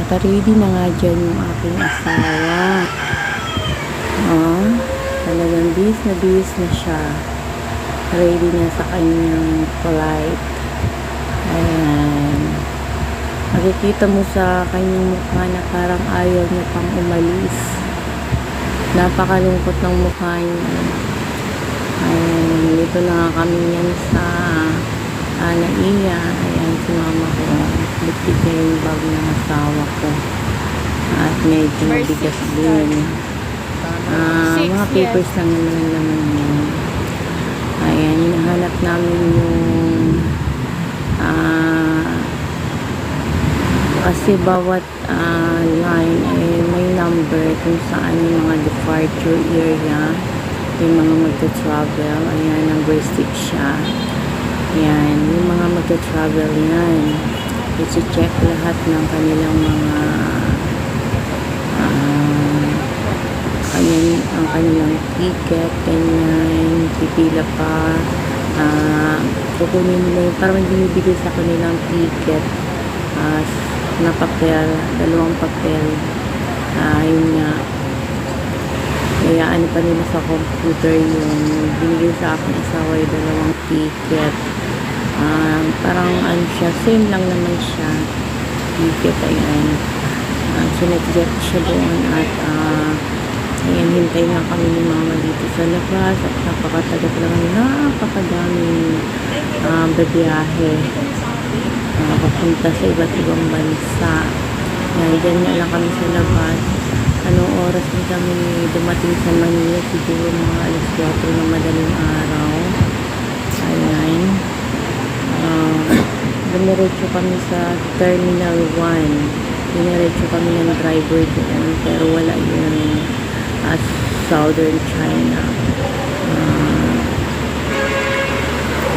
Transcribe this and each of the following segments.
Naka-ready na nga dyan yung aking asawa. Talagang bis na siya. Ready na sa kanyang flight. Ayan. Makikita mo sa kanyang mukha na parang ayaw niya pang umalis. Napakalungkot ng mukha niya. Ayan. Dito na nga kami yan sa Naiya. Ayan, si mama ko. Bukit niya yung bag ng asawa ko. At medyo mabigas din. Mga papers lang naman yun. Ayan, hinahanap namin yung kasi bawat line ay may number kung saan yung mga departure area, yung mga magta-travel. Ayan, number 6 siya. Ayan, yung mga magta-travel yan. I-check lahat ng kanilang mga ang kanilang ticket, ganyan, pipila pa, kukunin nila yung parang binibigay sa kanilang ticket na papel, 2 papel. Yun nga, kaya ano pa nila sa computer yun, binigay sa aking asawa yung 2 ticket. Parang ano siya, same lang naman siya, ticket. Ayan, sinet-check siya doon at ayan, hintay nga kami ni mama dito sa labas at napakatagal lang, napakadaming babiyahe papunta sa iba't ibang bansa. Ayan, dyan nga lang kami sa labas. Anong oras din kami dumating sa Manila? Siguro mga alas 4 ng madaling araw. Ayan, dumiretso kami sa Terminal 1. Diniretso kami ng driver doon, pero wala yung Southern China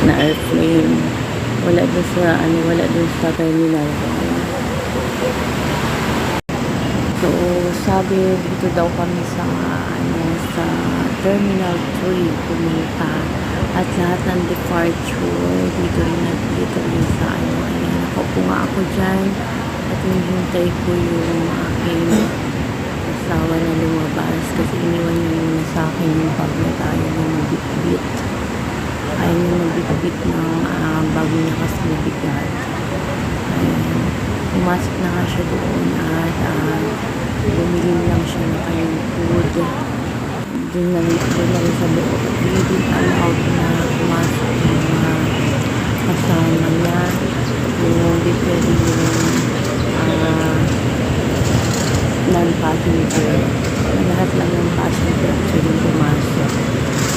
na airplane. Wala dun sa terminal. So sabi dito daw kami sa sa Terminal 3 pumunta at lahat ng departure dito rin sa ayan, nakaupo nga ako dyan at hinihintay ko yung aking asawa na lumabas kasi iniwan niya muna sa akin yung bag na tayo na magbitbit. Ayaw niya magbitbit ng bag niya kasi mabigat. Ayan, pumasok na nga siya doon at bumili lang siya ng kanyang food. Doon na rin sa loob at hindi din allowed na pumasok yung kasama niya. Hindi pwede yung non-passenger. Lahat lang ng passenger pwede pumasok.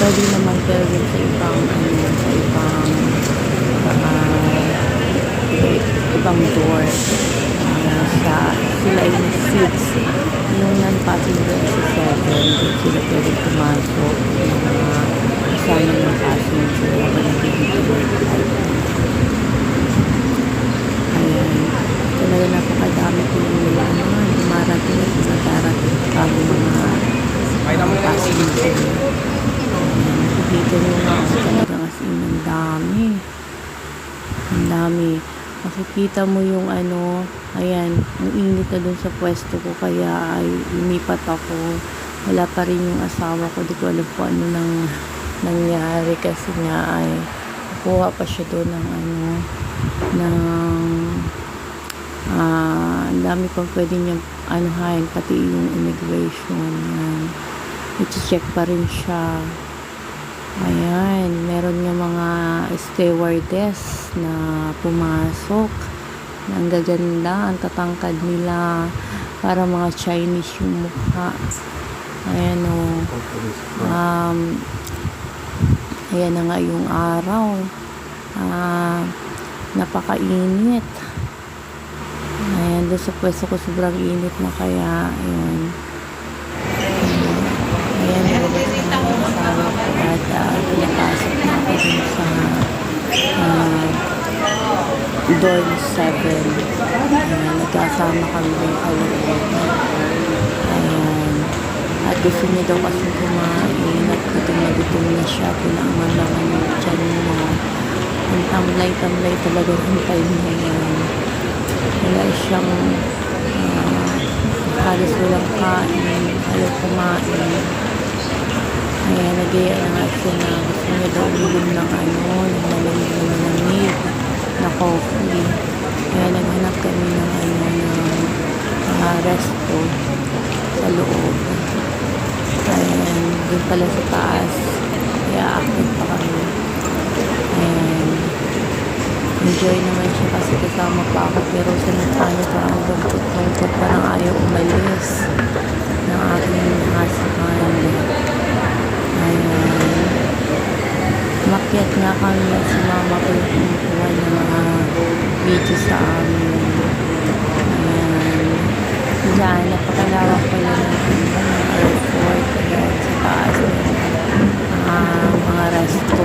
Pwede naman pero sa ibang door. Sila yung 6. Yung non-passenger sa 7. Sila pwede pumasok. Yung kasama ng passenger. Ayan. Talaga napakadami ko yung dumarating at natarating ang mga passenger. Nakikita nyo nga ako talaga kasi ang dami. Ang dami. Makikita mo yung ayan, ang init na dun sa pwesto ko kaya ay lumipat ako. Wala pa rin yung asawa ko. Di ko alam po ano nangyari kasi nga ay kuha pa siya doon ng ang dami pang pwede niyang anuhain, pati yung immigration. I-check pa rin siya. Ayan, meron nga mga stewardess na pumasok. Ang gaganda, ang tatangkad nila, para mga Chinese yung mukha. Ayan ayan na nga yung araw. Napakainit. Ayan, doon sa pwesto ko sobrang init na kaya ayun. Ayan, nilabas na yung asawa ko at pinapasok na ako dun sa dorm 7. Ayan, nagkasama kami dun sa loob. Ayan, at gusto niya daw kasi kumain at gutom na siya. Kailangan naman yung tiyan mo. Ang tamlay talaga ng time na yan. Wala siyang halos walang kain, ayaw kumain. Ayan, nag-iaya na nga siya na gusto niya daw uminom ng ng malamig na coffee. Kaya naghanap kami ng resto sa loob. Ayan, dun pala sa taas. Kaya active pa kami. Ayan, enjoy naman siya kasi kasama pa ako, pero sa nagpaano parang lungkot parang ayaw umalis ng aking husband. Ayan, umakyat nga kami at si mama ko yung kumukuha ng mga video sa amin. Ayan, dyan napakalawak pala ng airport. Ayan, sa taas mga resto.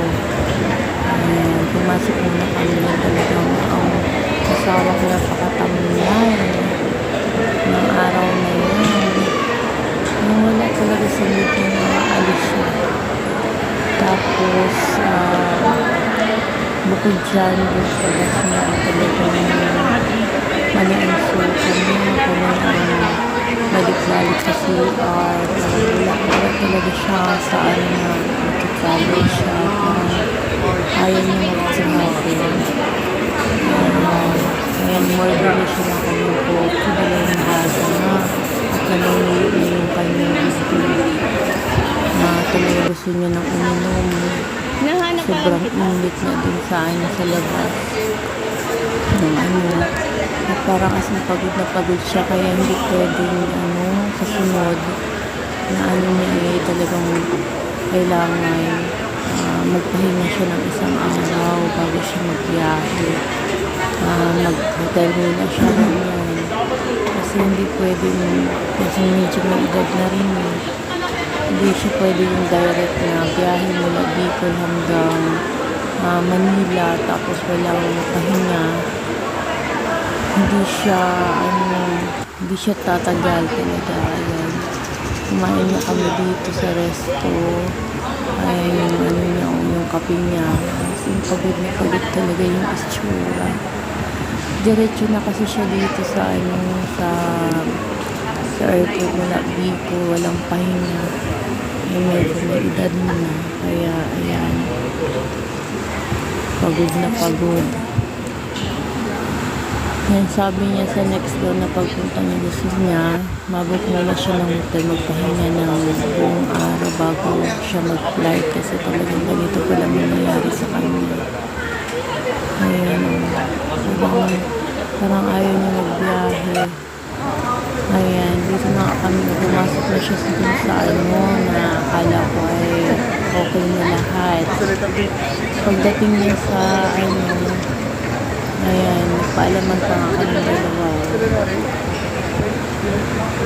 Ayan, pumasok muna kami na talagang ang kasawa ko napakatamlay ng araw na yun. Nung wala talaga sa mood na nakaalis siya. Tapos, bukod dyan, doon sa bus niya, ang talagang mali ang sultan niya, kung balik-balik sa CR, wala talaga siya sa na magkikabay siya, ayaw niya magsasabi. Ayan, murder na siya na kanyang coffee, dala yung basa na, at nanungulo na yung kanyang biscuit na talaga gusto niya ng uminom. Sobrang init na din sa labas ng at parang as pagod siya, kaya hindi pwedeng kasunod na niya talagang kailangan magpahinga siya ng isang araw bago siya magbiyahe. Mag-hotel muna siya ngayon kasi hindi pwedeng, kasi medyo may edad na rin hindi siya pwedeng direct na biyahe mula Bicol hanggang Manila tapos walang pahinga. Hindi siya tatagal talaga. Ayan, kumain na kami dito sa resto. Ayan yung yung kape niya. Kasi pagod na pagod talaga yung itsura. Diretso na kasi siya dito sa airport mula Bicol, walang pahinga. Medyo may edad na. Kaya ayan, pagod na pagod. Yan, sabi niya sa next door na pagpunta niya, gusto niya mabook muna siya ng hotel, magpahinga ng buong araw bago siya mag-flight kasi talagang ganito pala mangyayari sa kanya. Ayan, parang ayaw niya magbiyahe. Ayan, dito na kami, pumasok na siya sa na akala ko ay okay na lahat. Pagdating niya sa ayan, paalaman pa nga kami dalawa.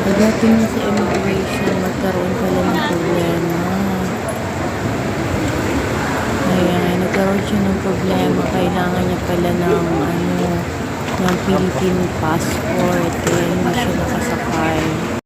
Pagdating niya sa immigration, magkaroon pala ng problema. Ayan, nagkaroon siya ng problema. Kailangan niya pala ng Philippine passport. Kaya hindi siya nakasakay.